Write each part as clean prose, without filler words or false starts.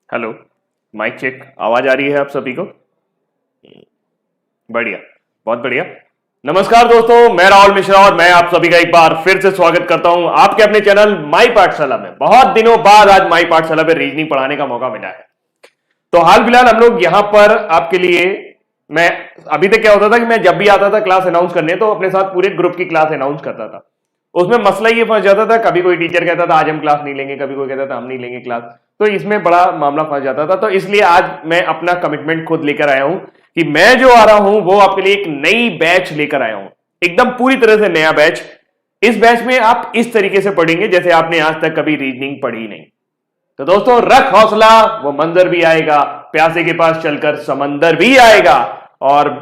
Hello. Mic check, आवाज आ रही है आप सभी को? बढ़िया, बहुत बढ़िया। नमस्कार दोस्तों, मैं राहुल मिश्रा और मैं आप सभी का एक बार फिर से स्वागत करता हूं आपके अपने चैनल माई पाठशाला में। बहुत दिनों बाद आज माई पाठशाला पे रीजनिंग पढ़ाने का मौका मिला है। तो हाल फिलहाल हम लोग यहां पर आपके लिए, मैं अभी तक क्या होता था कि मैं जब भी आता था क्लास अनाउंस करने तो अपने साथ पूरे ग्रुप की क्लास अनाउंस करता था। उसमें मसला ये फंस जाता था, कभी कोई टीचर कहता था आज हम क्लास नहीं लेंगे, कभी कोई कहता था हम नहीं लेंगे क्लास, तो इसमें बड़ा मामला फंस जाता था। तो इसलिए आज मैं अपना कमिटमेंट खुद लेकर आया हूं कि मैं जो आ रहा हूं वो आपके लिए एक नई बैच लेकर आया हूं, एकदम पूरी तरह से नया बैच। इस बैच में आप इस तरीके से पढ़ेंगे जैसे आपने आज तक कभी रीजनिंग पढ़ी नहीं। तो दोस्तों रख हौसला, वो मंजर भी आएगा, प्यासे के पास चलकर समंदर भी आएगा, और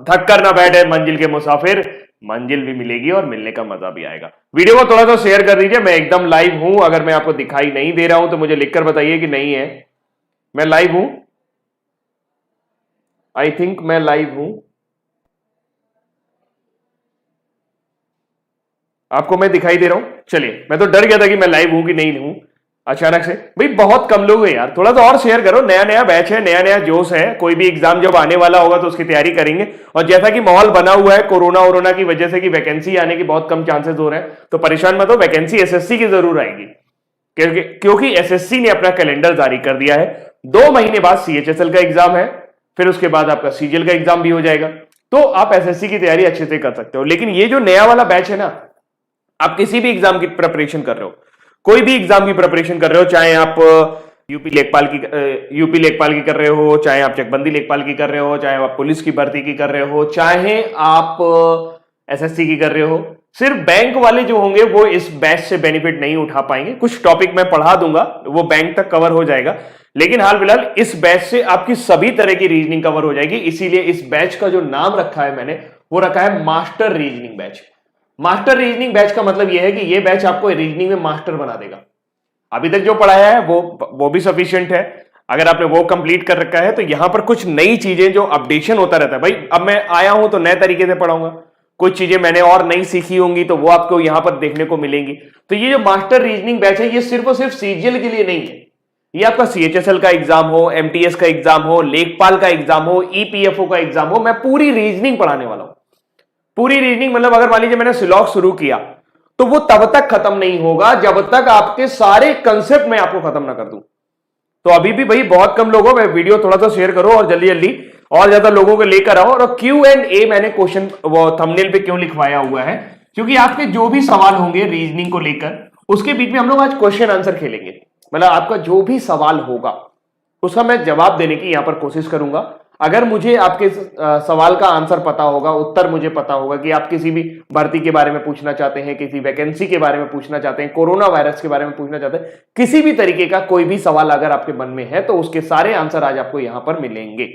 थक कर ना बैठे मंजिल के मुसाफिर, मंजिल भी मिलेगी और मिलने का मजा भी आएगा। वीडियो को थोड़ा सा शेयर कर दीजिए। मैं एकदम लाइव हूं, अगर मैं आपको दिखाई नहीं दे रहा हूं तो मुझे लिखकर बताइए कि नहीं है। मैं लाइव हूं, आई थिंक मैं लाइव हूं। आपको मैं दिखाई दे रहा हूं? चलिए, मैं तो डर गया था कि मैं लाइव हूं कि नहीं हूं अचानक से। भाई बहुत कम लोग हैं यार, थोड़ा सा और शेयर करो। नया नया बैच है, नया नया जोश है। कोई भी एग्जाम जब आने वाला होगा तो उसकी तैयारी करेंगे। और जैसा कि माहौल बना हुआ है कोरोना की वजह से कि वैकेंसी आने की बहुत कम चांसेस हो रहे हैं, तो परेशान मत हो, वैकेंसी एसएससी की जरूर आएगी, क्योंकि एसएससी ने अपना कैलेंडर जारी कर दिया है। 2 महीने बाद सीएचएसएल का एग्जाम है, फिर उसके बाद आपका सीजीएल का एग्जाम भी हो जाएगा। तो आप एसएससी की तैयारी अच्छे से कर सकते हो। लेकिन ये जो नया वाला बैच है ना, आप किसी भी एग्जाम की प्रिपरेशन कर रहे हो, कोई भी एग्जाम की प्रिपरेशन कर रहे हो, चाहे आप यूपी लेखपाल की कर रहे हो, चाहे आप चकबंदी लेखपाल की कर रहे हो, चाहे आप पुलिस की भर्ती की कर रहे हो, चाहे आप एसएससी की कर रहे हो, सिर्फ बैंक वाले जो होंगे वो इस बैच से बेनिफिट नहीं उठा पाएंगे। कुछ टॉपिक मैं पढ़ा दूंगा, वो बैंक तक कवर हो जाएगा, लेकिन हाल फिलहाल इस बैच से आपकी सभी तरह की रीजनिंग कवर हो जाएगी। इसीलिए इस बैच का जो नाम रखा है मैंने, वो रखा है master reasoning batch. Master reasoning batch का मतलब यह है कि यह बैच आपको रीजनिंग में मास्टर बना देगा। अभी तक जो पढ़ाया है वो भी सफिशिएंट है। अगर आपने वो कंप्लीट कर रखा है तो यहां पर कुछ नई चीजें जो अपडेशन होता रहता है, भाई अब मैं आया हूं तो नए तरीके से पढ़ाऊंगा, कुछ चीजें मैंने और नई सीखी होंगी तो वो आपको यहां पर देखने को मिलेंगी। तो ये जो मास्टर रीजनिंग बैच है, ये सिर्फ और सिर्फ सीजीएल के लिए नहीं है। ये आपका सीएचएसएल का एग्जाम हो, एमटीएस का एग्जाम हो, लेखपाल का एग्जाम हो, ईपीएफओ का एग्जाम हो, मैं पूरी रीजनिंग पढ़ाने वाला हूं। पूरी रीजनिंग मतलब अगर मान लीजिए मैंने सिलॉग शुरू किया तो वो तब तक खत्म नहीं होगा जब तक आपके सारे कंसेप्ट मैं आपको खत्म ना कर दूं। तो अभी भी भाई बहुत कम लोगों में वीडियो थोड़ा सा शेयर करो और जल्दी जल्दी और ज्यादा लोगों को लेकर आओ। और Q&A मैंने क्वेश्चन वो थंबनेल पे क्यों लिखवाया हुआ है, क्योंकि आपके जो भी सवाल होंगे रीजनिंग को लेकर, उसके बीच में हम लोग आज क्वेश्चन आंसर खेलेंगे। मतलब आपका जो भी सवाल होगा उसका मैं जवाब देने की यहां पर कोशिश करूंगा। अगर मुझे आपके सवाल का आंसर पता होगा, उत्तर मुझे पता होगा कि आप किसी भी भर्ती के बारे में पूछना चाहते हैं, किसी वैकेंसी के बारे में पूछना चाहते हैं, कोरोना वायरस के बारे में पूछना चाहते हैं, किसी भी तरीके का कोई भी सवाल अगर आपके मन में है तो उसके सारे आंसर आज आपको यहां पर मिलेंगे।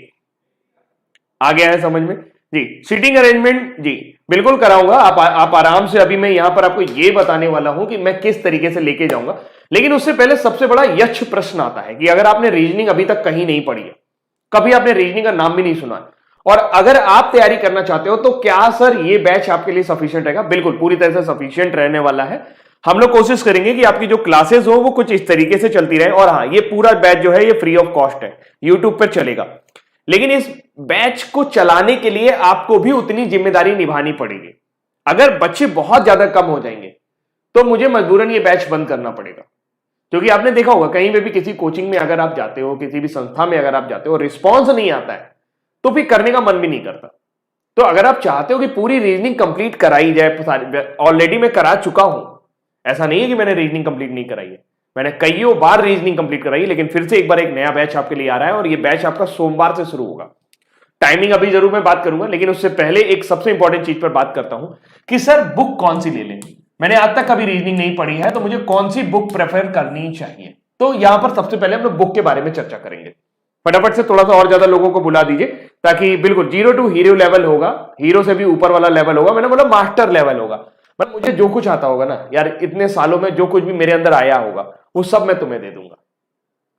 आ गया है समझ में जी? सीटिंग अरेंजमेंट जी बिल्कुल कराऊंगा। आप आराम से, अभी मैं यहां पर आपको यह बताने वाला हूं कि मैं किस तरीके से लेके जाऊंगा। लेकिन उससे पहले सबसे बड़ा यक्ष प्रश्न आता है कि अगर आपने रीजनिंग अभी तक कहीं नहीं पढ़ी है, कभी आपने रीजनिंग का नाम भी नहीं सुना है, और अगर आप तैयारी करना चाहते हो, तो क्या सर ये बैच आपके लिए सफिशिएंट रहेगा? बिल्कुल पूरी तरह से सफिशिएंट रहने वाला है। हम लोग कोशिश करेंगे कि आपकी जो क्लासेस हो वो कुछ इस तरीके से चलती रहे। और हाँ, ये पूरा बैच जो है ये फ्री ऑफ कॉस्ट है, यूट्यूब पर चलेगा। लेकिन इस बैच को चलाने के लिए आपको भी उतनी जिम्मेदारी निभानी पड़ेगी। अगर बच्चे बहुत ज्यादा कम हो जाएंगे तो मुझे मजबूरन ये बैच बंद करना पड़ेगा। क्योंकि आपने देखा होगा कहीं पे भी किसी कोचिंग में अगर आप जाते हो, किसी भी संस्था में अगर आप जाते हो, रिस्पॉन्स नहीं आता है तो फिर करने का मन भी नहीं करता। तो अगर आप चाहते हो कि पूरी रीजनिंग कंप्लीट कराई जाए, ऑलरेडी मैं करा चुका हूं, ऐसा नहीं है कि मैंने रीजनिंग कंप्लीट नहीं कराई है, मैंने कईयों बार रीजनिंग कंप्लीट कराई, लेकिन फिर से एक बार एक नया बैच आपके लिए आ रहा है और ये बैच आपका सोमवार से शुरू होगा। टाइमिंग अभी जरूर मैं बात करूंगा, लेकिन उससे पहले एक सबसे इंपॉर्टेंट चीज पर बात करता हूं कि सर बुक कौन सी ले लें। मैंने आज तक कभी रीजनिंग नहीं पढ़ी है तो मुझे कौन सी बुक प्रेफर करनी चाहिए। तो यहां पर सबसे पहले हम लोग बुक के बारे में चर्चा करेंगे। फटाफट से थोड़ा सा और ज्यादा लोगों को बुला दीजिए, ताकि बिल्कुल 0 to हीरो लेवल होगा, हीरो से भी ऊपर वाला लेवल होगा, मैंने बोला मास्टर लेवल होगा। मतलब मुझे जो कुछ आता होगा ना यार, इतने सालों में जो कुछ भी मेरे अंदर आया होगा वो सब मैं तुम्हें दे दूंगा।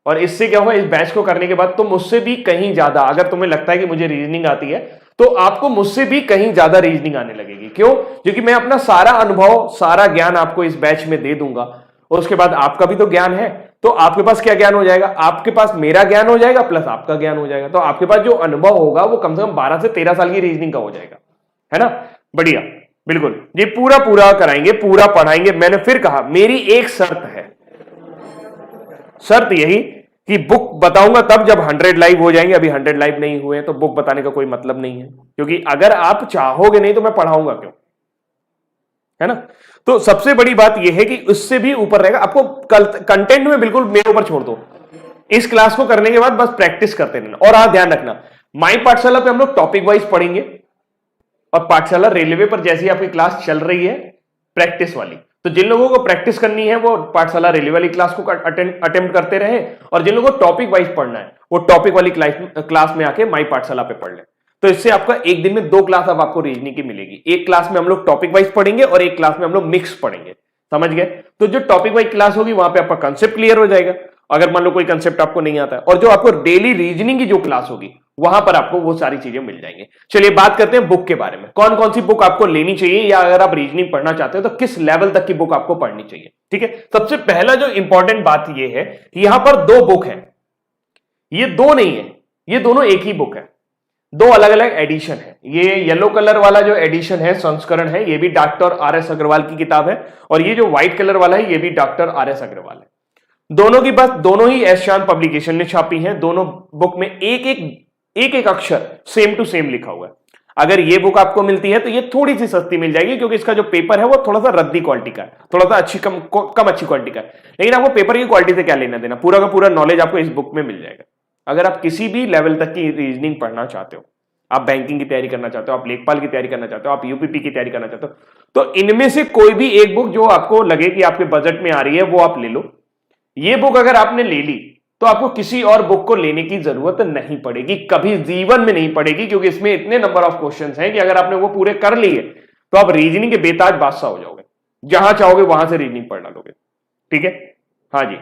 और इससे क्या होगा, इस बैच को करने के बाद तुम मुझसे भी कहीं ज्यादा, अगर तुम्हें लगता है कि मुझे रीजनिंग आती है तो आपको मुझसे भी कहीं ज्यादा रीजनिंग आने लगेगी। क्यों? क्योंकि मैं अपना सारा अनुभव, सारा ज्ञान आपको इस बैच में दे दूंगा। और उसके बाद आपका भी तो ज्ञान है, तो आपके पास क्या ज्ञान हो जाएगा, आपके पास मेरा ज्ञान हो जाएगा प्लस आपका ज्ञान हो जाएगा, तो आपके पास जो अनुभव होगा वो कम से कम 12 से 13 साल की रीजनिंग का हो जाएगा, है ना। बढ़िया, बिल्कुल जी, पूरा पूरा कराएंगे, पूरा पढ़ाएंगे। मैंने फिर कहा मेरी एक शर्त है, शर्त यही कि बुक बताऊंगा तब जब 100 लाइव हो जाएंगे। अभी 100 लाइव नहीं हुए तो बुक बताने का कोई मतलब नहीं है, क्योंकि अगर आप चाहोगे नहीं तो मैं पढ़ाऊंगा क्यों, है ना। तो सबसे बड़ी बात यह है कि उससे भी ऊपर रहेगा, आपको कंटेंट में बिल्कुल मेरे ऊपर छोड़ दो। इस क्लास को करने के बाद बस प्रैक्टिस करते रहना। और हाँ, ध्यान रखना, माई पाठशाला पे हम लोग टॉपिक वाइज पढ़ेंगे, और पाठशाला रेलवे पर जैसी आपकी क्लास चल रही है प्रैक्टिस वाली, तो जिन लोगों को प्रैक्टिस करनी है वो पाठशाला रेलवे वाली क्लास को अटेम्प्ट करते रहे, और जिन लोगों को टॉपिक वाइज पढ़ना है वो टॉपिक वाली क्लास में आके माई पाठशाला पे पढ़ ले। तो इससे आपका एक दिन में 2 क्लास अब आपको रीजनिंग की मिलेगी। एक क्लास में हम लोग टॉपिक वाइज पढ़ेंगे और एक क्लास में हम लोग मिक्स पढ़ेंगे, समझ गए। तो जो टॉपिक वाइज क्लास होगी वहां पे आपका कंसेप्ट क्लियर हो जाएगा, अगर मान लो कोई कंसेप्ट आपको नहीं आता है, और जो आपको डेली रीजनिंग की जो क्लास होगी वहां पर आपको वो सारी चीजें मिल जाएंगी। चलिए बात करते हैं बुक के बारे में, कौन कौन सी बुक आपको लेनी चाहिए, या अगर आप रीजनिंग पढ़ना चाहते हो तो किस लेवल तक की बुक आपको पढ़नी चाहिए। ठीक है, सबसे पहला जो इंपॉर्टेंट बात ये है कि यहां पर 2 बुक है, ये 2 नहीं है, ये दोनों एक ही बुक है, 2 अलग अलग एडिशन है। ये येलो कलर वाला जो एडिशन है, संस्करण है, ये भी डॉक्टर आर.एस. अग्रवाल की किताब है, और ये जो व्हाइट कलर वाला है ये भी डॉक्टर आर.एस. अग्रवाल है। दोनों की बस दोनों ही एस शांत पब्लिकेशन ने छापी है। दोनों बुक में एक एक अक्षर सेम टू सेम लिखा हुआ है। अगर ये बुक आपको मिलती है तो ये थोड़ी सी सस्ती मिल जाएगी, क्योंकि इसका जो पेपर है वो थोड़ा सा रद्दी क्वालिटी का है, थोड़ा सा कम अच्छी क्वालिटी का है, लेकिन आपको पेपर की क्वालिटी से क्या लेना देना, पूरा का पूरा नॉलेज आपको इस बुक में मिल जाएगा। अगर आप किसी भी लेवल तक की रीजनिंग पढ़ना चाहते हो, आप बैंकिंग की तैयारी करना चाहते हो, आप लेखपाल की तैयारी करना चाहते हो, आप यूपीपी की तैयारी करना चाहते हो, तो इनमें से कोई भी एक बुक जो आपको लगे कि आपके बजट में आ रही है वो आप ले लो। ये बुक अगर आपने ले ली तो आपको किसी और बुक को लेने की जरूरत नहीं पड़ेगी, कभी जीवन में नहीं पड़ेगी, क्योंकि इसमें इतने नंबर ऑफ क्वेश्चंस हैं कि अगर आपने वो पूरे कर लिए तो आप रीजनिंग के बेताज बादशाह हो जाओगे, जहां चाहोगे वहां से रीजनिंग पढ़ना लोगे। ठीक है, हाँ जी।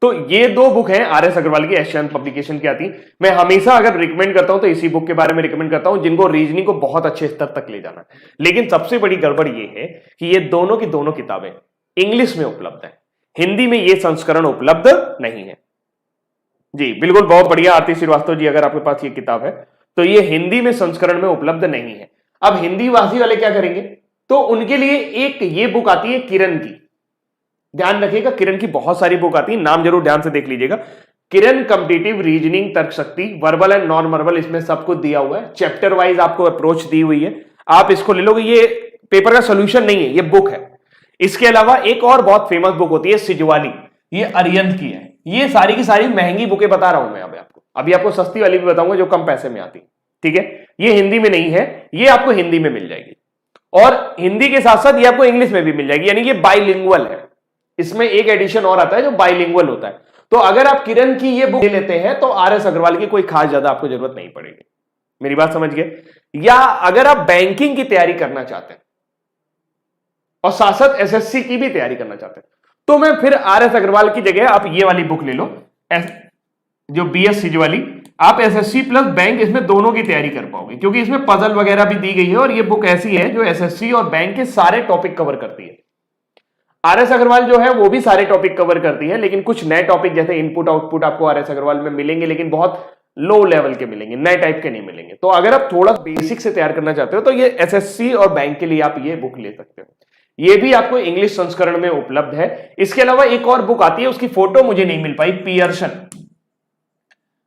तो ये 2 बुक हैं आर.एस. अग्रवाल की, एशियन पब्लिकेशन की आती। मैं हमेशा अगर रिकमेंड करता हूं तो इसी बुक के बारे में रिकमेंड करता हूं, जिनको रीजनिंग को बहुत अच्छे स्तर तक ले जाना है। लेकिन सबसे बड़ी गड़बड़ ये है कि ये दोनों की दोनों किताबें इंग्लिश में उपलब्ध है, हिंदी में ये संस्करण उपलब्ध नहीं है। जी बिल्कुल, बहुत बढ़िया आरती श्रीवास्तव जी, अगर आपके पास ये किताब है तो ये हिंदी में संस्करण में उपलब्ध नहीं है। अब हिंदी भाषी वाले क्या करेंगे, तो उनके लिए एक ये बुक आती है किरण की, ध्यान रखिएगा, किरण की बहुत सारी बुक आती है, नाम जरूर ध्यान से देख लीजिएगा। किरण कॉम्पिटिटिव रीजनिंग तर्क शक्ति, वर्बल एंड नॉन वर्बल, इसमें सब कुछ दिया हुआ है, चैप्टर वाइज आपको अप्रोच दी हुई है, आप इसको ले लोगे। ये पेपर का सोल्यूशन नहीं है, ये बुक है। इसके अलावा एक और बहुत फेमस बुक होती है सिजवाली, ये अरियंत की है। ये सारी की सारी महंगी बुकें बता रहा हूं मैं अभी आपको सस्ती वाली भी बताऊंगा जो कम पैसे में आती। ठीक है, ये हिंदी में नहीं है, ये आपको हिंदी में मिल जाएगी, और हिंदी के साथ साथ ये आपको इंग्लिश में भी मिल जाएगी, यानी ये बाइलिंगुअल है। इसमें एक एडिशन और आता है जो बाइलिंगुअल होता है। तो अगर आप किरण की ये बुक ले लेते हैं तो आर.एस. अग्रवाल की कोई खास ज्यादा आपको जरूरत नहीं पड़ेगी। मेरी बात समझ गए। या अगर आप बैंकिंग की तैयारी करना चाहते हैं और साथ साथ एसएससी की भी तैयारी करना चाहते हैं, तो मैं फिर आर.एस. अग्रवाल की जगह आप ये वाली बुक ले लो, जो बीएस सिज वाली। आप एसएससी प्लस बैंक इसमें दोनों की तैयारी कर पाओगे, क्योंकि इसमें पजल वगैरह भी दी गई है, और ये बुक ऐसी है जो एसएससी और बैंक के सारे टॉपिक कवर करती है। आर.एस. अग्रवाल जो है वो भी सारे टॉपिक कवर करती है, लेकिन कुछ नए टॉपिक जैसे इनपुट आउटपुट आपको आर.एस. अग्रवाल में मिलेंगे, लेकिन बहुत लो लेवल के मिलेंगे, नए टाइप के नहीं मिलेंगे। तो अगर आप थोड़ा बेसिक से तैयार करना चाहते हो तो ये एसएससी और बैंक के लिए आप ये बुक ले सकते हो। ये भी आपको इंग्लिश संस्करण में उपलब्ध है। इसके अलावा एक और बुक आती है, उसकी फोटो मुझे नहीं मिल पाई,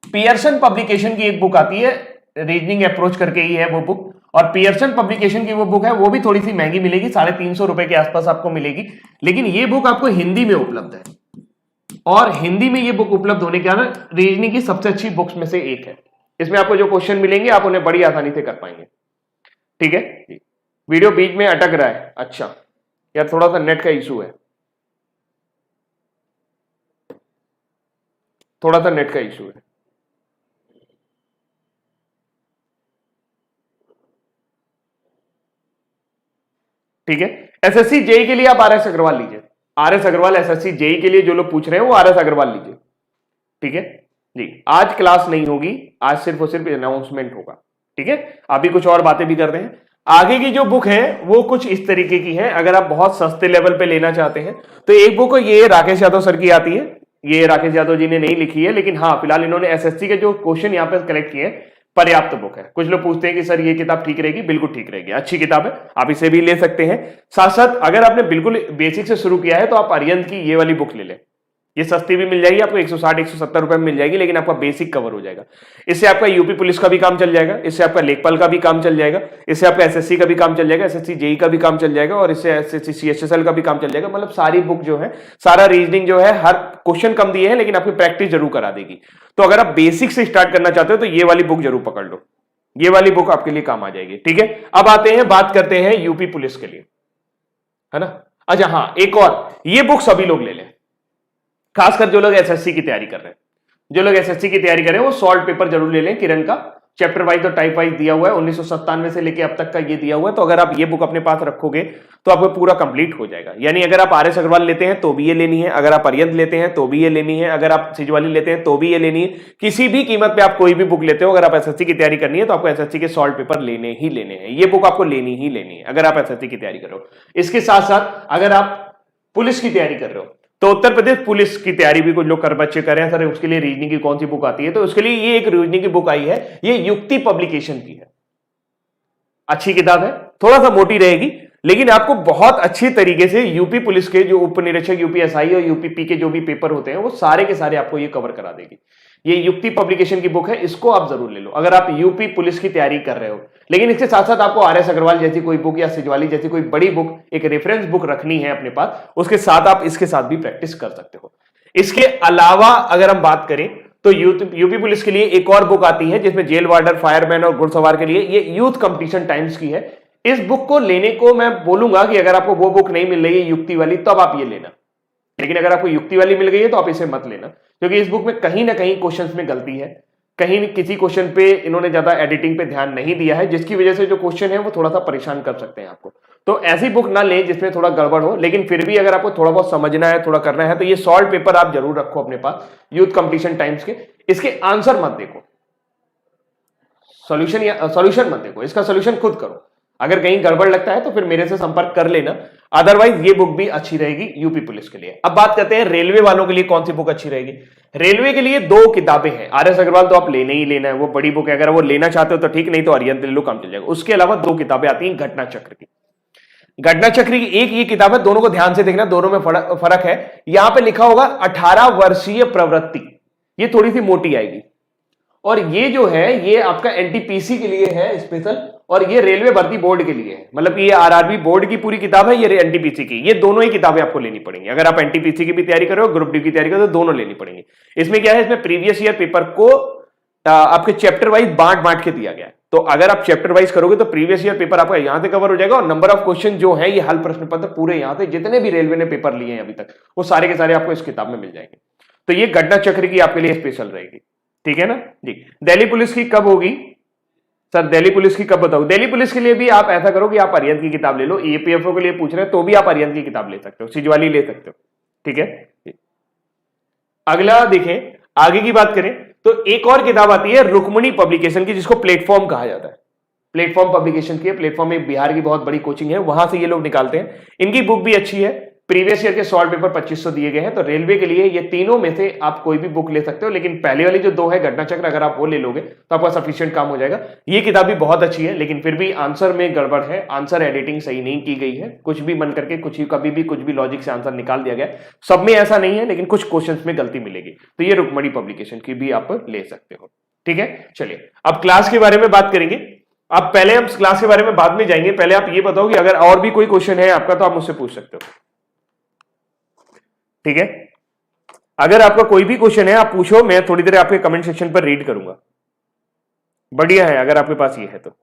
पियर्सन पब्लिकेशन की एक बुक आती है, रीजनिंग अप्रोच करके ही है वो बुक, और पियर्सन पब्लिकेशन की वो बुक है, वो भी थोड़ी सी महंगी मिलेगी, 350 रुपए के आसपास आपको मिलेगी, लेकिन ये बुक आपको हिंदी में उपलब्ध है, और हिंदी में ये बुक उपलब्ध होने के कारण रीजनिंग की सबसे अच्छी बुक्स में से एक है। इसमें आपको जो क्वेश्चन मिलेंगे आप उन्हें बड़ी आसानी से कर पाएंगे। ठीक है, वीडियो बीच में अटक रहा है, अच्छा यार थोड़ा सा नेट का इशू है, थोड़ा सा नेट का इशू है। ठीक है, एसएससी जेई के लिए आप आर.एस. अग्रवाल लीजिए, आर.एस. अग्रवाल एसएससी जेई के लिए जो लोग पूछ रहे हैं वो आर.एस. अग्रवाल लीजिए। ठीक है जी, आज क्लास नहीं होगी, आज सिर्फ और सिर्फ अनाउंसमेंट होगा। ठीक है, अभी कुछ और बातें भी करते हैं। आगे की जो बुक है वो कुछ इस तरीके की है। अगर आप बहुत सस्ते लेवल पे लेना चाहते हैं तो एक बुक ये राकेश यादव सर की आती है, ये राकेश यादव जी ने नहीं लिखी है, लेकिन हाँ फिलहाल इन्होंने एसएससी के जो क्वेश्चन यहाँ पे कलेक्ट किए पर्याप्त बुक है। कुछ लोग पूछते हैं कि सर ये किताब ठीक रहेगी, बिल्कुल ठीक रहेगी, अच्छी किताब है, आप इसे भी ले सकते हैं। साथ साथ अगर आपने बिल्कुल बेसिक से शुरू किया है तो आप अरिहंत की ये वाली बुक ले लें, ये सस्ती भी मिल जाएगी आपको, 160-170 रुपए में मिल जाएगी, लेकिन आपका बेसिक कवर हो जाएगा। इससे आपका यूपी पुलिस का भी काम चल जाएगा, इससे आपका लेखपाल का भी काम चल जाएगा, इससे आपका एसएससी का भी काम चल जाएगा, एसएससी जेई का भी काम चल जाएगा, और इससे एसएससी सीएचएसएल का भी काम चल जाएगा। मतलब सारी बुक जो है, सारा रीजनिंग जो है, हर क्वेश्चन कम दिए हैं लेकिन आपकी प्रैक्टिस जरूर करा देगी। तो अगर आप बेसिक से स्टार्ट करना चाहते हो तो ये वाली बुक जरूर पकड़ लो, ये वाली बुक आपके लिए काम आ जाएगी। ठीक है, अब आते हैं, बात करते हैं यूपी पुलिस के लिए, है ना। अच्छा हाँ, एक और, ये बुक सभी लोग ले लें, खासकर जो लोग एसएससी की तैयारी कर रहे हैं। जो लोग एसएससी की तैयारी कर रहे हैं वो सॉल्ट पेपर जरूर ले लें, किरण का चैप्टर वाइज और टाइप वाइज दिया हुआ है, 1997 से लेके अब तक का ये दिया हुआ है। तो अगर आप ये बुक अपने पास रखोगे तो आपको पूरा कंप्लीट हो जाएगा। यानी अगर आप आरएस अग्रवाल लेते हैं तो भी ये लेनी है, अगर आप अरिहंत लेते हैं तो भी ये लेनी है, अगर आप सिजवाली लेते हैं तो भी ये लेनी है। किसी भी कीमत पे आप कोई भी बुक लेते हो, अगर आप एसएससी की तैयारी करनी है तो आपको एसएससी के सॉल्ट पेपर लेने ही लेने हैं। ये बुक आपको लेनी ही लेनी है अगर आप एसएससी की तैयारी कर रहे हो। इसके साथ साथ अगर आप पुलिस की तैयारी कर रहे हो तो उत्तर प्रदेश पुलिस की तैयारी भी कुछ लोग कर बच्चे कर रहे हैं, सर उसके लिए रीजनिंग की कौन सी बुक आती है, तो उसके लिए ये एक रीजनिंग की बुक आई है, ये युक्ति पब्लिकेशन की है। अच्छी किताब है, थोड़ा सा मोटी रहेगी लेकिन आपको बहुत अच्छी तरीके से यूपी पुलिस के जो उप निरीक्षक यूपीएसआई और यूपीपी के जो भी पेपर होते हैं वो सारे के सारे आपको ये कवर करा देगी। ये युक्ति पब्लिकेशन की बुक है, इसको आप जरूर ले लो अगर आप यूपी पुलिस की तैयारी कर रहे हो। लेकिन इसके साथ साथ आपको आरएस अग्रवाल जैसी कोई बुक या सिजवाली जैसी कोई बड़ी बुक, एक रेफरेंस बुक रखनी है अपने पास, उसके साथ आप इसके साथ भी प्रैक्टिस कर सकते हो। इसके अलावा अगर हम बात करें तो यूपी पुलिस के लिए एक और बुक आती है जिसमें जेल वार्डर, फायरमैन और घुड़सवार के लिए, ये यूथ कंपटीशन टाइम्स की है। इस बुक को लेने को मैं बोलूंगा कि अगर आपको वो बुक नहीं मिल रही है युक्ति वाली तब आप ये लेना, लेकिन अगर आपको युक्ति वाली मिल गई है तो आप इसे मत लेना, क्योंकि इस बुक में कहीं ना कहीं क्वेश्चंस में गलती है, कहीं किसी क्वेश्चन पे इन्होंने ज्यादा एडिटिंग पे ध्यान नहीं दिया है, जिसकी वजह से जो क्वेश्चन है वो थोड़ा सा परेशान कर सकते हैं आपको। तो ऐसी बुक ना लें जिसमें थोड़ा गड़बड़ हो, लेकिन फिर भी अगर आपको थोड़ा बहुत समझना है, थोड़ा करना है, तो ये सॉल्ट पेपर आप जरूर रखो अपने पास यूथ कंपटीशन टाइम्स के। इसके आंसर मत देखो, सॉल्यूशन मत देखो, इसका सॉल्यूशन खुद करो। अगर कहीं गड़बड़ लगता है तो फिर मेरे से संपर्क कर लेना, अदरवाइज ये बुक भी अच्छी रहेगी यूपी पुलिस के लिए। अब बात करते हैं रेलवे वालों के लिए कौन सी बुक अच्छी रहेगी। रेलवे के लिए दो किताबें हैं, आरएस अग्रवाल तो आप लेने ही लेना है, वो बड़ी बुक है, अगर वो लेना चाहते हो तो ठीक, नहीं तो अरिहंत ले लो, काम चल जाएगा। उसके अलावा दो किताबें आती हैं घटना चक्र की। घटना चक्र की एक ये किताब है, दोनों को ध्यान से देखना, दोनों में फर्क है। यहां पे लिखा होगा 18 वर्षीय प्रवृत्ति, ये थोड़ी सी मोटी आएगी, और ये जो है ये आपका एनटीपीसी के लिए है स्पेशल, और ये रेलवे भर्ती बोर्ड के लिए है, मतलब ये आरआरबी बोर्ड की पूरी किताब है, ये एनटीपीसी की। ये दोनों ही किताबें आपको लेनी पड़ेंगी अगर आप एनटीपीसी की भी तैयारी कर रहे हो, ग्रुप डी की तैयारी कर रहे हो, तो दोनों लेनी पड़ेंगी। इसमें क्या है, इसमें प्रीवियस ईयर पेपर को आपके चैप्टर वाइज बांट के दिया गया है। तो अगर आप चैप्टर वाइज करोगे तो प्रीवियस ईयर पेपर आपका यहां से कवर हो जाएगा, और नंबर ऑफ क्वेश्चन जो है ये हल प्रश्न पत्र पूरे यहां से जितने भी रेलवे ने पेपर लिए हैं अभी तक वो सारे के सारे आपको इस किताब में मिल जाएंगे। तो ये घटना चक्र की आपके लिए स्पेशल रहेगी, ठीक है ना जी। दिल्ली पुलिस की कब होगी सर, दिल्ली पुलिस की कब बताओ। दिल्ली पुलिस के लिए भी आप ऐसा करो कि आप अरिहंत की किताब ले लो, ईपीएफओ के लिए पूछ रहे हैं तो भी आप अरिहंत की किताब ले सकते हो, सिजवाली ले सकते हो, ठीक है। अगला देखें, आगे की बात करें तो एक और किताब आती है रुक्मणी पब्लिकेशन की, जिसको प्लेटफॉर्म कहा जाता है। प्लेटफॉर्म पब्लिकेशन की है, प्लेटफॉर्म एक बिहार की बहुत बड़ी कोचिंग है, वहां से ये लोग निकालते हैं। इनकी बुक भी अच्छी है, प्रीवियस ईयर के सॉल्व पेपर 2500 दिए गए हैं। तो रेलवे के लिए ये तीनों में से आप कोई भी बुक ले सकते हो, लेकिन पहले वाली जो दो है घटना चक्र, अगर आप वो ले लोगे तो आपका सफिशिएंट काम हो जाएगा। ये किताब भी बहुत अच्छी है, लेकिन फिर भी आंसर में गड़बड़ है, आंसर एडिटिंग सही नहीं की गई है, कुछ भी मन करके कुछ ही कभी भी कुछ भी लॉजिक से आंसर निकाल दिया गया। सब में ऐसा नहीं है, लेकिन कुछ क्वेश्चन में गलती मिलेगी। तो ये रुक्मणी पब्लिकेशन की भी आप ले सकते हो, ठीक है। चलिए अब क्लास के बारे में बात करेंगे। अब पहले हम क्लास के बारे में बाद में जाएंगे, पहले आप ये बताओ कि अगर और भी कोई क्वेश्चन है आपका तो आप मुझसे पूछ सकते हो, ठीक है। अगर आपका कोई भी क्वेश्चन है आप पूछो, मैं थोड़ी देर आपके कमेंट सेक्शन पर रीड करूंगा। बढ़िया है अगर आपके पास ये है तो।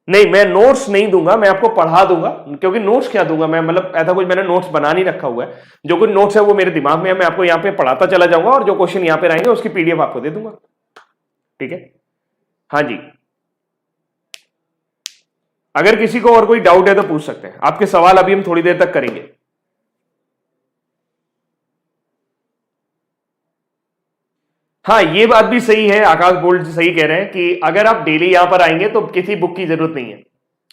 नहीं, मैं नोट्स नहीं दूंगा, मैं आपको पढ़ा दूंगा, क्योंकि नोट्स क्या दूंगा मैं, मतलब ऐसा कुछ मैंने नोट्स बना नहीं रखा हुआ है। जो कुछ नोट्स है वो मेरे दिमाग में है, मैं आपको यहाँ पे पढ़ाता चला जाऊंगा, और जो क्वेश्चन यहाँ पे रहेंगे उसकी पीडीएफ आपको दे दूंगा, ठीक है। हाँ जी, अगर किसी को और कोई डाउट है तो पूछ सकते हैं, आपके सवाल अभी हम थोड़ी देर तक करेंगे। हाँ, ये बात भी सही है, आकाश बोल्ट सही कह रहे हैं कि अगर आप डेली यहां पर आएंगे तो किसी बुक की जरूरत नहीं है,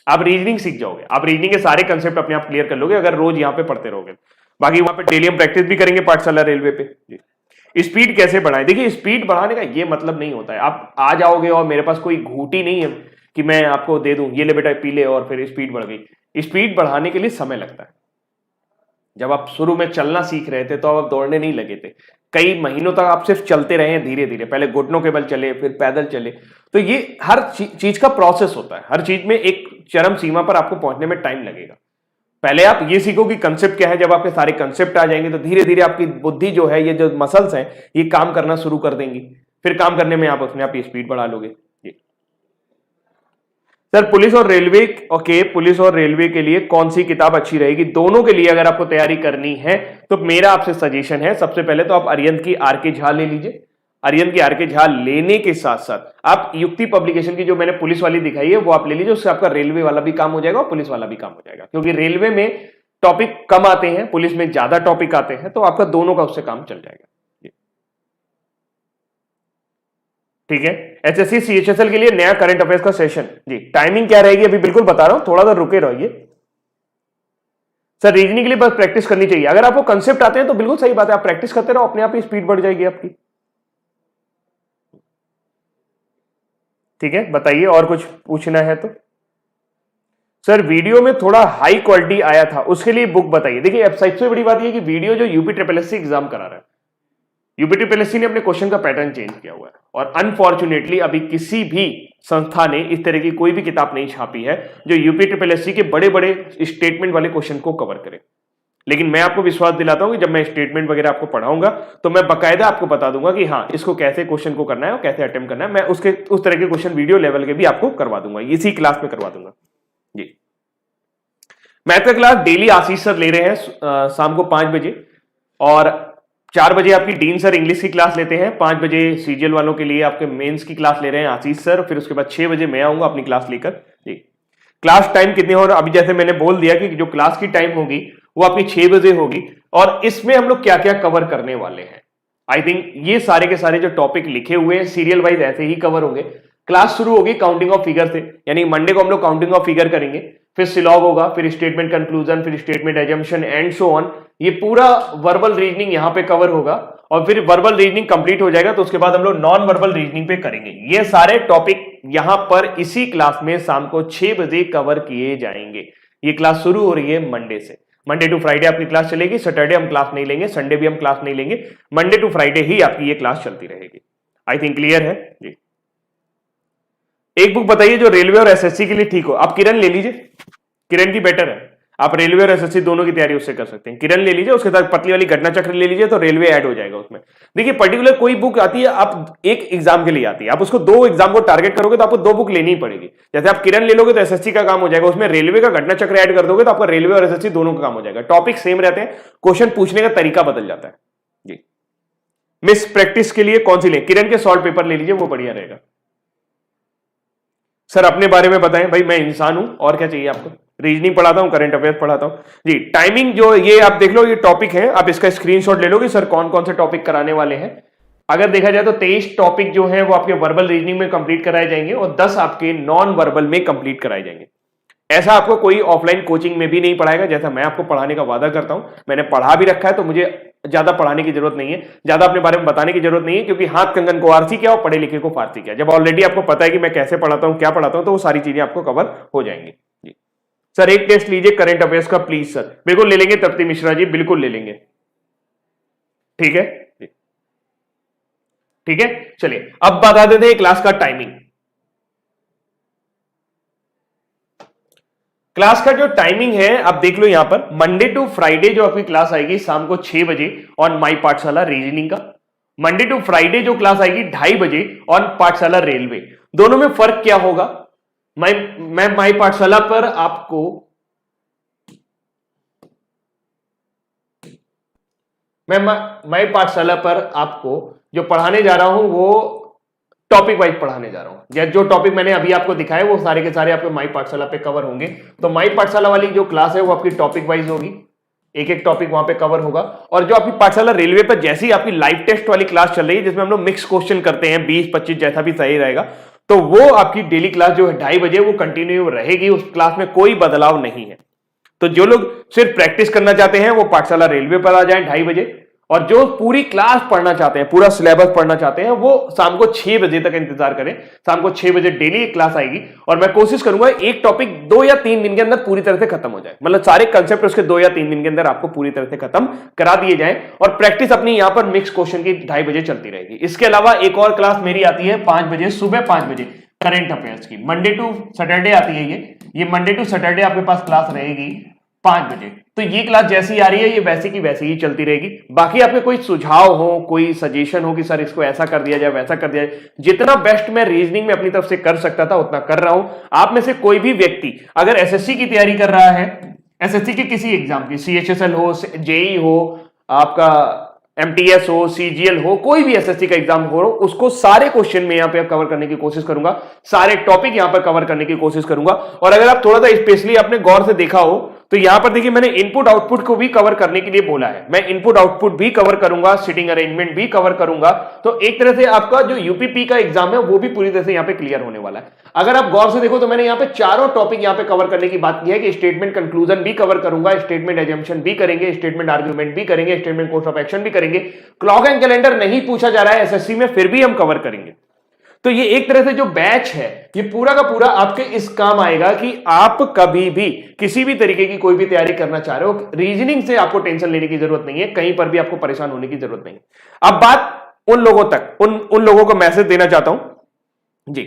आप रीजनिंग सीख जाओगे, आप रीजनिंग के सारे कंसेप्ट अपने आप क्लियर कर लोगे अगर रोज यहां पे पढ़ते रहोगे। बाकी वहां पे डेली हम प्रैक्टिस भी करेंगे पाठशाला रेलवे पे जी। स्पीड कैसे बढ़ाएं, देखिए स्पीड बढ़ाने का ये मतलब नहीं होता है आप आ जाओगे और मेरे पास कोई घूटी नहीं है कि मैं आपको दे दूं ये ले बेटा पी ले और फिर स्पीड बढ़ गई। स्पीड बढ़ाने के लिए समय लगता है। जब आप शुरू में चलना सीख रहे थे तो आप दौड़ने नहीं लगे थे, कई महीनों तक आप सिर्फ चलते रहे हैं धीरे धीरे, पहले घुटनों के बल चले फिर पैदल चले। तो ये हर चीज का प्रोसेस होता है, हर चीज में एक चरम सीमा पर आपको पहुंचने में टाइम लगेगा। पहले आप ये सीखो कि कंसेप्ट क्या है, जब आपके सारे कंसेप्ट आ जाएंगे तो धीरे धीरे आपकी बुद्धि जो है, ये जो मसल्स हैं ये काम करना शुरू कर देंगी, फिर काम करने में आप अपने आप ये स्पीड बढ़ा लोगे। सर पुलिस और रेलवे, ओके, पुलिस और रेलवे के लिए कौन सी किताब अच्छी रहेगी? दोनों के लिए अगर आपको तैयारी करनी है तो मेरा आपसे सजेशन है, सबसे पहले तो आप अरिहंत की आर के झा ले लीजिए। अरिहंत की आर के झा लेने के साथ साथ आप युक्ति पब्लिकेशन की जो मैंने पुलिस वाली दिखाई है वो आप ले लीजिए, उससे आपका रेलवे वाला भी काम हो जाएगा और पुलिस वाला भी काम हो जाएगा, क्योंकि रेलवे में टॉपिक कम आते हैं, पुलिस में ज्यादा टॉपिक आते हैं, तो आपका दोनों का उससे काम चल जाएगा। ठीक है, एचएससी सीएचएसएल के लिए नया करंट अफेयर्स का सेशन जी, टाइमिंग क्या रहेगी अभी बिल्कुल बता रहा हूं, थोड़ा सा रुके रहिए। सर रीजनिंग के लिए बस प्रैक्टिस करनी चाहिए, अगर आपको कंसेप्ट आते हैं तो बिल्कुल सही बात है, आप प्रैक्टिस करते रहो, अपने आप ही स्पीड बढ़ जाएगी आपकी। ठीक है, बताइए और कुछ पूछना है तो। सर वीडियो में थोड़ा हाई क्वालिटी आया था, उसके लिए बुक बताइए। देखिए अब सबसे बड़ी बात यह कि वीडियो जो यूपी ट्रिपल एससी एग्जाम करा रहा है, यूपी ट्रिपल एससी ने अपने क्वेश्चन का पैटर्न चेंज किया हुआ है, और अनफॉर्चुनेटली अभी किसी भी संस्था ने इस तरह की कोई भी किताब नहीं छापी है जो यूपी ट्रिपल एससी के बड़े बड़े स्टेटमेंट वाले क्वेश्चन को कवर करे। लेकिन मैं आपको विश्वास दिलाता हूं कि जब मैं स्टेटमेंट वगैरह आपको पढ़ाऊंगा तो मैं बकायदा आपको बता दूंगा कि हाँ इसको कैसे क्वेश्चन को करना है और कैसे अटेम्प्ट करना है, मैं उसके उस तरह के क्वेश्चन वीडियो लेवल के भी आपको करवा दूंगा, इसी क्लास में करवा दूंगा जी। मैथ का क्लास डेली आशीष सर ले रहे हैं शाम को 5 बजे, और 4 बजे आपकी डीन सर इंग्लिश की क्लास लेते हैं, 5 बजे सीजीएल वालों के लिए आपके मेंस की क्लास ले रहे हैं आशीष सर, फिर उसके बाद 6 बजे मैं आऊंगा अपनी क्लास लेकर जी। क्लास टाइम कितने हो, अभी जैसे मैंने बोल दिया कि जो क्लास की टाइम होगी वो आपकी 6 बजे होगी, और इसमें हम लोग क्या क्या कवर करने वाले हैं। आई थिंक ये सारे के सारे जो टॉपिक लिखे हुए हैं सीरियल वाइज ऐसे ही कवर होंगे। क्लास शुरू होगी काउंटिंग ऑफ फिगर से, यानी मंडे को हम लोग काउंटिंग ऑफ फिगर करेंगे, फिर सिलॉग होगा, फिर स्टेटमेंट कंक्लूजन, फिर statement assumption and so on. ये पूरा वर्बल रीजनिंग यहां पे कवर होगा, और फिर वर्बल रीजनिंग कंप्लीट हो जाएगा तो उसके बाद हम लोग नॉन वर्बल रीजनिंग पे करेंगे। ये सारे टॉपिक यहां पर इसी क्लास में शाम को 6 बजे कवर किए जाएंगे। ये क्लास शुरू हो रही है मंडे से, मंडे टू फ्राइडे आपकी क्लास चलेगी, सैटरडे हम क्लास नहीं लेंगे, संडे भी हम क्लास नहीं लेंगे, मंडे टू फ्राइडे ही आपकी ये क्लास चलती रहेगी। आई थिंक क्लियर है जी। एक बुक बताइए जो रेलवे और एसएससी के लिए ठीक हो। आप किरण ले लीजिए, किरण की बेटर है, आप रेलवे और एसएससी दोनों की तैयारी उससे कर सकते हैं। किरण ले लीजिए, उसके साथ पतली वाली घटना चक्र ले लीजिए तो रेलवे ऐड हो जाएगा उसमें। देखिए पर्टिकुलर कोई बुक आती है, आप एक एग्जाम के लिए आती है, आप उसको 2 एग्जाम को टारगेट करोगे तो आपको 2 बुक लेनी ही पड़ेगी। जैसे आप किरण ले लोगे तो एसएससी का काम हो जाएगा, उसमें रेलवे का घटना चक्र ऐड कर दोगे तो आपका रेलवे और एसएससी दोनों का काम हो जाएगा। टॉपिक सेम रहते हैं, क्वेश्चन पूछने का तरीका बदल जाता है जी। मिस प्रैक्टिस के लिए कौन सी ले, किरण के सॉल्व पेपर ले लीजिए, वो बढ़िया रहेगा। सर अपने बारे में बताएं, भाई मैं इंसान हूं और क्या चाहिए आपको, रीजनिंग पढ़ाता हूं, करंट अफेयर्स पढ़ाता हूं जी। टाइमिंग जो ये आप देख लो, ये टॉपिक है, आप इसका स्क्रीनशॉट ले लो कि सर कौन कौन से टॉपिक कराने वाले हैं। अगर देखा जाए तो 23 टॉपिक जो है वो आपके वर्बल रीजनिंग में कंप्लीट कराए जाएंगे और 10 आपके नॉन वर्बल में कंप्लीट कराए जाएंगे। ऐसा आपको कोई ऑफलाइन कोचिंग में भी नहीं पढ़ाएगा, जैसा मैं आपको पढ़ाने का वादा करता हूं। मैंने पढ़ा भी रखा है तो मुझे ज्यादा पढ़ाने की जरूरत नहीं है, ज्यादा अपने बारे में बताने की जरूरत नहीं है, क्योंकि हाथ कंगन को आरसी क्या और पढ़े लिखे को फारसी क्या। जब ऑलरेडी आपको पता है कि मैं कैसे पढ़ाता हूं, क्या पढ़ाता हूं, तो वो सारी चीजें आपको कवर हो जाएंगी जी। सर एक टेस्ट लीजिए करंट अफेयर्स का प्लीज सर। बिल्कुल ले लेंगे तृप्ति मिश्रा जी, बिल्कुल ले लेंगे, ठीक है ठीक है। चलिए अब बता देते हैं क्लास का टाइमिंग। क्लास का जो टाइमिंग है आप देख लो यहां पर, मंडे टू फ्राइडे जो आपकी क्लास आएगी शाम को 6 बजे ऑन माई पाठशाला रीजनिंग का। मंडे टू फ्राइडे जो क्लास आएगी 2:30 बजे ऑन पाठशाला रेलवे। दोनों में फर्क क्या होगा, मैं माई पाठशाला पर आपको मैं पाठशाला पर आपको जो पढ़ाने जा रहा हूं वो टॉपिक वाइज पढ़ाने जा रहा हूं। जो टॉपिक मैंने अभी आपको दिखाए वो सारे के सारे आपके माई पाठशाला पे कवर होंगे। तो माई पाठशाला वाली जो क्लास है वो आपकी टॉपिक वाइज होगी, एक एक टॉपिक वहां पे कवर होगा। और जो आपकी पाठशाला रेलवे पर जैसी आपकी लाइव टेस्ट वाली क्लास चल रही है जिसमें हम लोग मिक्स क्वेश्चन करते हैं 20-25 जैसा भी सही रहेगा, तो वो आपकी डेली क्लास जो है 2:30 बजे वो कंटिन्यू रहेगी। उस क्लास में कोई बदलाव नहीं है। तो जो लोग सिर्फ प्रैक्टिस करना चाहते हैं वो पाठशाला रेलवे पर आ जाएं 2:30 बजे, और जो पूरी क्लास पढ़ना चाहते हैं, पूरा सिलेबस पढ़ना चाहते हैं, वो शाम को 6 बजे तक इंतजार करें। शाम को 6 बजे डेली एक क्लास आएगी और मैं कोशिश करूंगा एक टॉपिक 2 या 3 दिन के अंदर पूरी तरह से खत्म हो जाए। मतलब सारे कंसेप्ट उसके 2 या 3 दिन के अंदर आपको पूरी तरह से खत्म करा दिए जाए। और प्रैक्टिस अपनी यहां पर मिक्स क्वेश्चन की 2:30 बजे चलती रहेगी। इसके अलावा एक और क्लास मेरी आती है 5 बजे, सुबह 5 बजे, करंट अफेयर्स की। मंडे टू सैटरडे आती है ये मंडे टू सैटरडे आपके पास क्लास रहेगी 5 बजे। तो ये क्लास जैसी आ रही है ये वैसी की वैसी ही चलती रहेगी। बाकी आपके कोई सुझाव हो, कोई सजेशन हो कि सर इसको ऐसा कर दिया जाए, वैसा कर दिया जाए, जितना बेस्ट मैं रीजनिंग में अपनी तरफ से कर सकता था उतना कर रहा हूं। आप में से कोई भी व्यक्ति अगर एसएससी की तैयारी कर रहा है, एसएससी के किसी एग्जाम की, सीएचएसएल हो, जेई हो, आपका एमटीएस हो, सीजीएल हो, कोई भी एसएससी का एग्जाम हो, उसको सारे क्वेश्चन में यहां पे कवर करने की कोशिश करूंगा, सारे टॉपिक यहां पर कवर करने की कोशिश करूंगा। और अगर आप थोड़ा सा स्पेशली आपने गौर से देखा हो तो यहां पर देखिए मैंने इनपुट आउटपुट को भी कवर करने के लिए बोला है। मैं इनपुट आउटपुट भी कवर करूंगा, सिटिंग अरेंजमेंट भी कवर करूंगा। तो एक तरह से आपका जो यूपीपी का एग्जाम है वो भी पूरी तरह से यहां पे क्लियर होने वाला है। अगर आप गौर से देखो तो मैंने यहां पे चारों टॉपिक यहां पे कवर करने की बात की है कि स्टेटमेंट कंक्लूजन भी कवर करूंगा, स्टेटमेंट एजम्पशन भी करेंगे, स्टेटमेंट आर्ग्यूमेंट भी करेंगे, स्टेटमेंट कोर्स ऑफ एक्शन भी करेंगे। क्लॉक एंड कैलेंडर नहीं पूछा जा रहा है एसएससी में, फिर भी हम कवर करेंगे। तो ये एक तरह से जो बैच है ये पूरा का पूरा आपके इस काम आएगा कि आप कभी भी किसी भी तरीके की कोई भी तैयारी करना चाह रहे हो, रीजनिंग से आपको टेंशन लेने की जरूरत नहीं है, कहीं पर भी आपको परेशान होने की जरूरत नहीं है। अब बात उन लोगों तक, उन लोगों को मैसेज देना चाहता हूं जी,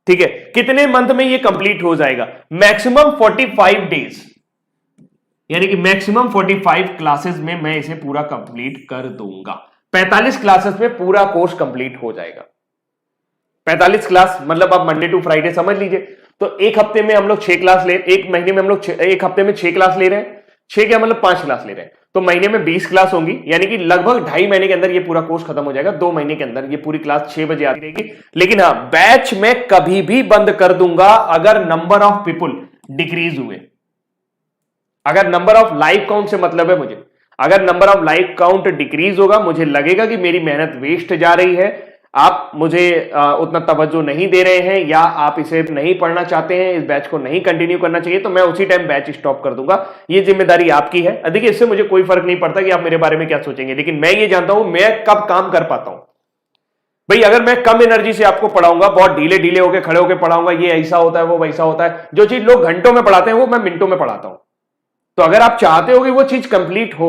ठीक है, कितने मंथ में ये कंप्लीट हो जाएगा? मैक्सिमम 45 डेज, यानी कि मैक्सिमम 45 क्लासेस में मैं इसे पूरा कंप्लीट कर दूंगा। 45 क्लासेस में पूरा कोर्स कंप्लीट हो जाएगा। 45 क्लास मतलब आप मंडे टू फ्राइडे समझ लीजिए। तो एक हफ्ते में हम लोग 6 क्लास ले, एक महीने में हम लोग एक हफ्ते में 6 क्लास ले रहे हैं। 6 क्या मतलब 5 क्लास ले रहे हैं, तो महीने में 20 क्लास होंगी, यानी कि लगभग 2.5 महीने के अंदर ये पूरा कोर्स खत्म हो जाएगा। 2 महीने के अंदर ये पूरी क्लास 6 बजे आती रहेगी। लेकिन हाँ, बैच में कभी भी बंद कर दूंगा अगर नंबर ऑफ पीपुल डिक्रीज हुए। अगर नंबर ऑफ लाइव काउंट से मतलब है मुझे, अगर number of live count decrease होगा, मुझे लगेगा कि मेरी मेहनत वेस्ट जा रही है, आप मुझे उतना तवज्जो नहीं दे रहे हैं, या आप इसे नहीं पढ़ना चाहते हैं, इस बैच को नहीं कंटिन्यू करना चाहिए, तो मैं उसी टाइम बैच स्टॉप कर दूंगा। ये जिम्मेदारी आपकी है। देखिए, इससे मुझे कोई फर्क नहीं पड़ता कि आप मेरे बारे में क्या सोचेंगे, लेकिन मैं ये जानता हूं मैं कब काम कर पाता हूं। भाई अगर मैं कम एनर्जी से आपको पढ़ाऊंगा, बहुत ढीले ढीले होकर खड़े होकर पढ़ाऊंगा, ये ऐसा होता है वो वैसा होता है, जो चीज लोग घंटों में पढ़ाते हैं वो मैं मिनटों में पढ़ाता हूं। तो अगर आप चाहते हो कि वो चीज कंप्लीट हो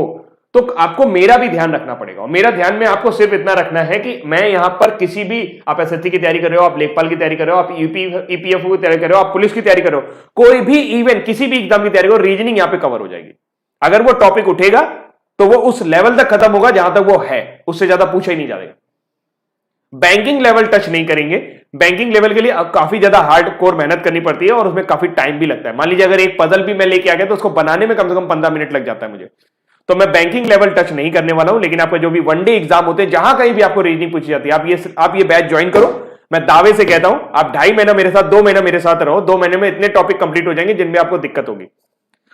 तो आपको मेरा भी ध्यान रखना पड़ेगा। मेरा ध्यान में आपको सिर्फ इतना रखना है कि मैं यहां पर किसी भी, आप एसएससी की तैयारी कर रहे हो, आप लेखपाल की तैयारी कर रहे हो, आप ईपीएफओ की तैयारी कर रहे हो, आप पुलिस की तैयारी कर रहे हो, कोई भी इवन किसी भी एग्जाम की तैयारी करो, रीजनिंग यहां पे कवर हो जाएगी। अगर वो टॉपिक उठेगा तो वो उस लेवल तक खत्म होगा जहां तक वो है, उससे ज्यादा पूछा ही नहीं जाएगा। बैंकिंग लेवल टच नहीं करेंगे। बैंकिंग लेवल के लिए काफी ज्यादा हार्ड कोर मेहनत करनी पड़ती है और उसमें काफी टाइम भी लगता है। मान लीजिए अगर एक पजल भी मैं लेके आ गया तो उसको बनाने में कम से कम 15 मिनट लग जाता है मुझे। तो मैं बैंकिंग लेवल टच नहीं करने वाला हूं। लेकिन आपका जो भी वनडे एग्जाम होते हैं, जहां कहीं भी आपको रीजनिंग पूछी जाती है, आप ये बैच ज्वाइन करो। मैं दावे से कहता हूं आप 2.5 महीना मेरे साथ, 2 महीना मेरे साथ रहो, 2 महीने में इतने टॉपिक कंप्लीट हो जाएंगे जिनमें आपको दिक्कत होगी।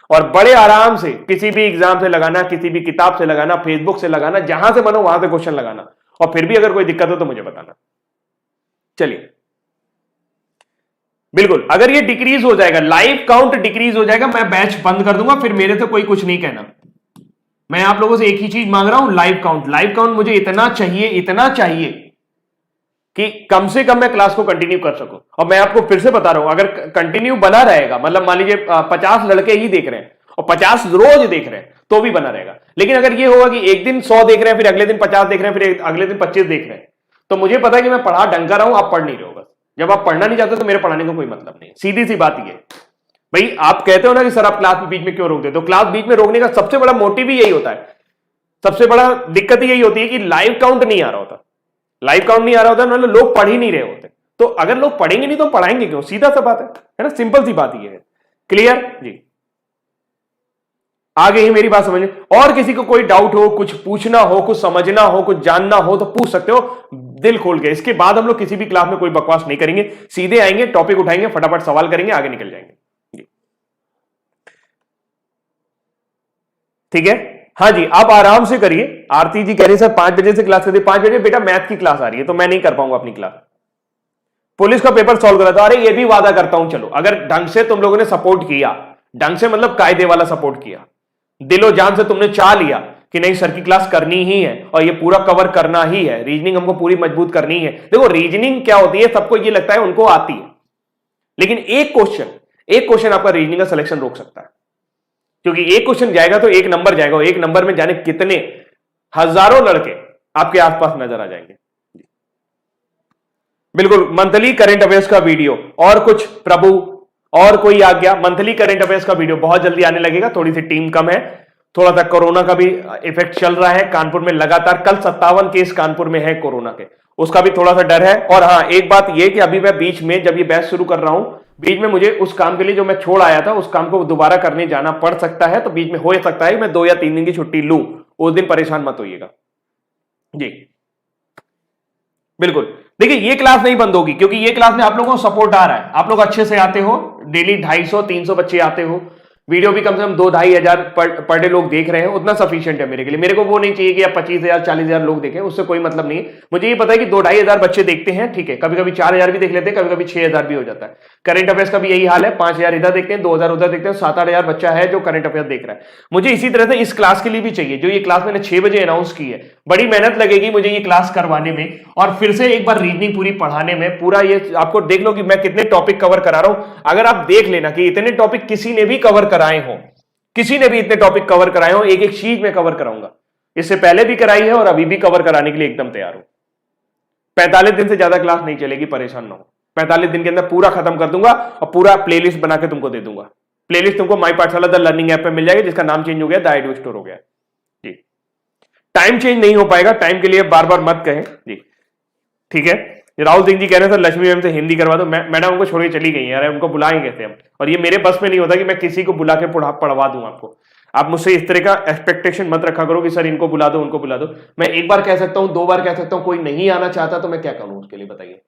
और बड़े आराम से किसी भी एग्जाम से लगाना, किसी भी किताब से लगाना, फेसबुक से लगाना, जहां से बनो वहां से क्वेश्चन लगाना, और फिर भी अगर कोई दिक्कत हो तो मुझे बताना। चलिए, बिल्कुल अगर ये डिक्रीज हो जाएगा, लाइव काउंट डिक्रीज हो जाएगा, मैं बैच बंद कर दूंगा, फिर मेरे से कोई कुछ नहीं कहना। मैं आप लोगों से एक ही चीज मांग रहा हूं, लाइव काउंट। लाइव काउंट मुझे इतना चाहिए कि कम से कम मैं क्लास को कंटिन्यू कर सकूं। और मैं आपको फिर से बता रहा हूं, अगर कंटिन्यू बना रहेगा, मतलब मान लीजिए 50 लड़के ही देख रहे हैं और 50 रोज देख रहे हैं तो भी बना रहेगा। लेकिन अगर ये होगा कि एक दिन 100 देख रहे हैं, फिर अगले दिन 50 देख रहे हैं, फिर अगले दिन 25 देख रहे हैं, तो मुझे पता है कि मैं पढ़ा ढंग का रहा हूं, आप पढ़ नहीं रहे हो। बस जब आप पढ़ना नहीं चाहते तो मेरे पढ़ाने का कोई मतलब नहीं। सीधी सी बात ये भाई, आप कहते हो ना कि सर आप क्लास बीच में क्यों रोक देते हो? क्लास बीच में रोकने का सबसे बड़ा मोटिव ही यही होता है, सबसे बड़ा दिक्कत ही यही होती है कि लाइव काउंट नहीं आ रहा होता। लाइव काउंट नहीं आ रहा होता मतलब लोग पढ़ ही नहीं रहे होते। तो अगर लोग पढ़ेंगे नहीं तो पढ़ाएंगे क्यों? सीधा सा बात है ना, सिंपल सी बात ये है। क्लियर जी? आगे ही मेरी बात समझे। और किसी को कोई डाउट हो, कुछ पूछना हो, कुछ समझना हो, कुछ जानना हो तो पूछ सकते हो दिल खोल के। इसके बाद हम लोग किसी भी क्लास में कोई बकवास नहीं करेंगे, सीधे आएंगे, टॉपिक उठाएंगे, फटाफट सवाल करेंगे, आगे निकल जाएंगे। ठीक है, हाँ जी, आप आराम से करिए। आरती जी कह रही सर 5 बजे से क्लास करती। 5 बजे बेटा मैथ की क्लास आ रही है, तो मैं नहीं कर पाऊंगा अपनी क्लास। पुलिस का पेपर सॉल्व करा था, अरे ये भी वादा करता हूं, चलो अगर ढंग से तुम लोगों ने सपोर्ट किया, ढंग से मतलब कायदे वाला सपोर्ट किया, दिलो जान से तुमने चाह लिया कि नहीं सर की क्लास करनी ही है और ये पूरा कवर करना ही है, रीजनिंग हमको पूरी मजबूत करनी है। देखो रीजनिंग क्या होती है, सबको ये लगता है उनको आती है, लेकिन एक क्वेश्चन आपका रीजनिंग का सिलेक्शन रोक सकता है, क्योंकि एक क्वेश्चन जाएगा तो एक नंबर जाएगा, एक नंबर में जाने कितने हजारों लड़के आपके आसपास नजर आ जाएंगे। बिल्कुल, मंथली करंट अफेयर्स का वीडियो और कुछ प्रभु और कोई आ गया, मंथली करंट अफेयर्स का वीडियो बहुत जल्दी आने लगेगा। थोड़ी सी टीम कम है, थोड़ा सा कोरोना का भी इफेक्ट चल रहा है कानपुर में लगातार। कल 57 केस कानपुर में है कोरोना के, उसका भी थोड़ा सा डर है। और हाँ, एक बात यह कि अभी मैं बीच में जब ये बैच शुरू कर रहा हूं, बीच में मुझे उस काम के लिए जो मैं छोड़ आया था उस काम को दोबारा करने जाना पड़ सकता है, तो बीच में हो सकता है मैं 2 या 3 दिन की छुट्टी लूं, उस दिन परेशान मत होइएगा जी। बिल्कुल, देखिए ये क्लास नहीं बंद होगी, क्योंकि ये क्लास में आप लोगों को सपोर्ट आ रहा है, आप लोग अच्छे से आते हो, डेली 250-300 बच्चे आते हो, वीडियो भी कम से कम 2-2.5 हजार पर डे लोग देख रहे हैं, उतना सफिशिएंट है मेरे के लिए। मेरे को वो नहीं चाहिए कि आप 25,000 40,000 लोग देखें, उससे कोई मतलब नहीं है। मुझे ये पता है कि 2-2.5 हजार बच्चे देखते हैं, ठीक है, कभी कभी 4,000 भी देख लेते हैं, कभी कभी 6,000 भी हो जाता है। करंट अफेयर्स का भी यही हाल है, 5,000 इधर देखते हैं, 2,000 उधर देखते हैं, 7-8 हजार बच्चा है जो करंट अफेयर देख रहा है। मुझे इसी तरह से इस क्लास के लिए भी चाहिए, जो ये क्लास मैंने 6 बजे अनाउंस की है, बड़ी मेहनत लगेगी मुझे ये क्लास करवाने में, और फिर से एक बार रीजनिंग पूरी पढ़ाने में। पूरा ये आपको देख लो कि मैं कितने टॉपिक कवर करा रहा हूं। अगर आप देख लेना कि इतने टॉपिक किसी ने भी कवर कराए हो, किसी ने भी इतने टॉपिक कवर कराए हो, एक एक चीज में कवर कराऊंगा, इससे पहले भी कराई है और अभी भी कवर कराने के लिए एकदम तैयार हूं। 45 दिन से ज्यादा क्लास नहीं चलेगी, परेशान ना हो। 45 दिन के अंदर पूरा खत्म कर दूंगा और पूरा प्लेलिस्ट बना के तुमको दे दूंगा। प्लेलिस्ट तुमको माई पाठशाला द लर्निंग ऐप पे मिल जाएगी, जिसका नाम चेंज हो गया, द एडू स्टोर हो गया जी। टाइम चेंज नहीं हो पाएगा, टाइम के लिए बार बार मत कहें जी, ठीक है। राहुल सिंह जी कह रहे हैं सर लक्ष्मी मैम से हिंदी करवा दो। मैडम उनको छोड़ के चली गई है, उनको बुलाएंगे कैसे हम, और ये मेरे बस में नहीं होता कि मैं किसी को बुला के पढ़वा दूं आपको। आप मुझसे इस तरह का एक्सपेक्टेशन मत रखा करो कि सर इनको बुला दो उनको बुला दो। मैं एक बार कह सकता हूं, 2 बार कह सकता हूं, कोई नहीं आना चाहता तो मैं क्या करूं उसके लिए, बताइए।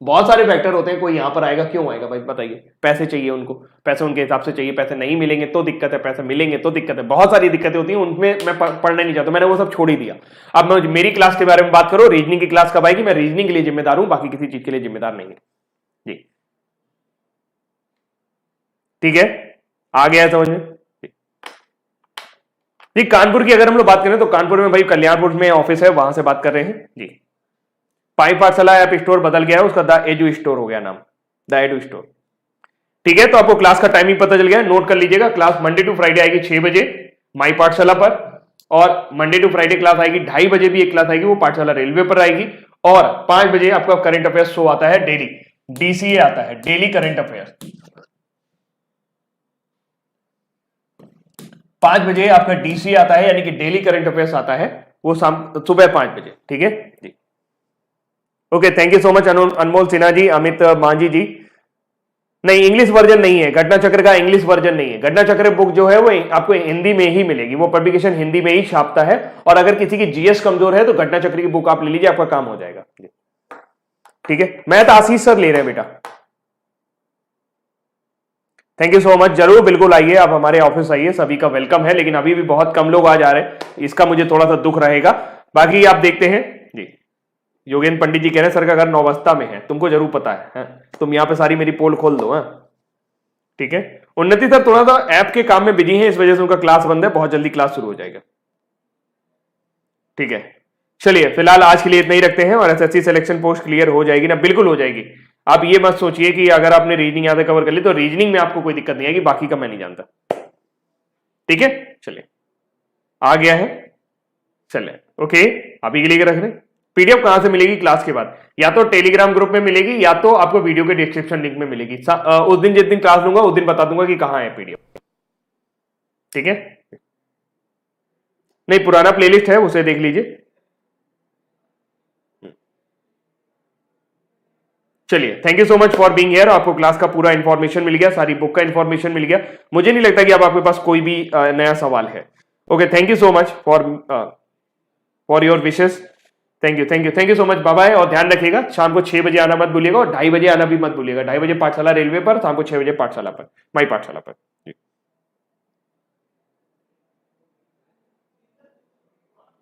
बहुत सारे फैक्टर होते हैं, कोई यहां पर आएगा, क्यों आएगा भाई बताइए, पैसे चाहिए उनको, पैसे उनके हिसाब से चाहिए, पैसे नहीं मिलेंगे तो दिक्कत है, पैसे मिलेंगे तो दिक्कत है, बहुत सारी दिक्कतें होती हैं, उनमें मैं पढ़ना नहीं चाहता, मैंने वो सब छोड़ ही दिया। अब मैं मेरी क्लास के बारे में बात करो, रीजनिंग की क्लास कब आएगी, मैं रीजनिंग के लिए जिम्मेदार हूं, बाकी किसी चीज के लिए जिम्मेदार नहीं है जी, ठीक है, आ गया समझ में जी। कानपुर की अगर हम लोग बात करें तो कानपुर में भाई कल्याणपुर में ऑफिस है, वहां से बात कर रहे हैं जी। पाई पाठशाला ऐप स्टोर बदल गया है, उसका द एडू स्टोर हो गया नाम, द एडू स्टोर, ठीक है। तो आपको क्लास का टाइमिंग पता चल गया, नोट कर लीजिएगा। क्लास मंडे टू फ्राइडे आएगी 6 बजे माई पाठशाला पर, और मंडे टू फ्राइडे क्लास आएगी 2:30 बजे भी एक क्लास आएगी, वो पाठशाला रेलवे पर आएगी। और 5 बजे आपका करंट अफेयर शो आता है डेली, डीसीए आता है, डेली करंट अफेयर। 5 बजे आपका डीसीए आता है, यानी कि डेली करंट अफेयर्स आता है, वो सुबह 5 बजे, ठीक है जी। Okay, thank you so much Anmol Sinha ji, Amit Manjhi ji. नहीं, इंग्लिश वर्जन नहीं है, घटना चक्र का इंग्लिश वर्जन नहीं है। घटना चक्र बुक जो है वो आपको हिंदी में ही मिलेगी, वो पब्लिकेशन हिंदी में ही छापता है। और अगर किसी की जीएस कमजोर है तो घटना चक्र की बुक आप ले लीजिए, आपका काम हो जाएगा, ठीक है। मैथ आशीष सर ले रहे हैं बेटा, थैंक यू सो मच। जरूर बिल्कुल आइए, आप हमारे ऑफिस आइए, सभी का वेलकम है, लेकिन अभी भी बहुत कम लोग आ जा रहे हैं, इसका मुझे थोड़ा सा दुख रहेगा। बाकी आप देखते हैं जी। योगेंद्र पंडित जी कह रहे हैं सर का घर नौबस्ता में है, तुमको जरूर पता है? तुम यहाँ पे सारी मेरी पोल खोल दो, ठीक है। उन्नति सर थोड़ा सा ऐप के काम में बिजी है, इस वजह से उनका क्लास बंद है, बहुत जल्दी क्लास शुरू हो जाएगा, ठीक है। चलिए फिलहाल आज के लिए इतना ही रखते हैं, और एसएससी सिलेक्शन पोस्ट क्लियर हो जाएगी ना, बिल्कुल हो जाएगी। आप ये मत सोचिए कि अगर आपने रीजनिंग यहाँ से कवर कर ली तो रीजनिंग में आपको कोई दिक्कत नहीं आएगी, बाकी का मैं नहीं जानता, ठीक है। चलिए आ गया है, चलिए ओके, अभी के लिए रख रहे। पीडीएफ कहां से मिलेगी क्लास के बाद? या तो टेलीग्राम ग्रुप में मिलेगी, या तो आपको वीडियो के डिस्क्रिप्शन लिंक में मिलेगी। उस दिन जिस दिन क्लास लूंगा उस दिन बता दूंगा कि कहां है पीडीएफ, ठीक है। नहीं, पुराना प्लेलिस्ट है, उसे देख लीजिए। चलिए, thank you so much for being here. आपको क्लास का पूरा इंफॉर्मेशन मिल गया, सारी बुक का इंफॉर्मेशन मिल गया। मुझे नहीं लगता कि अब आपके पास कोई भी नया सवाल है। Okay, thank you so much for your wishes. Thank you so much, bye bye. और ध्यान रखिएगा, शाम को 6 बजे आना मत भूलिएगा, और 2:30 बजे आना भी मत भूलिएगा। 2:30 बजे पाठशाला रेलवे पर, शाम को 6 बजे पाठशाला पर, माई पाठशाला पर।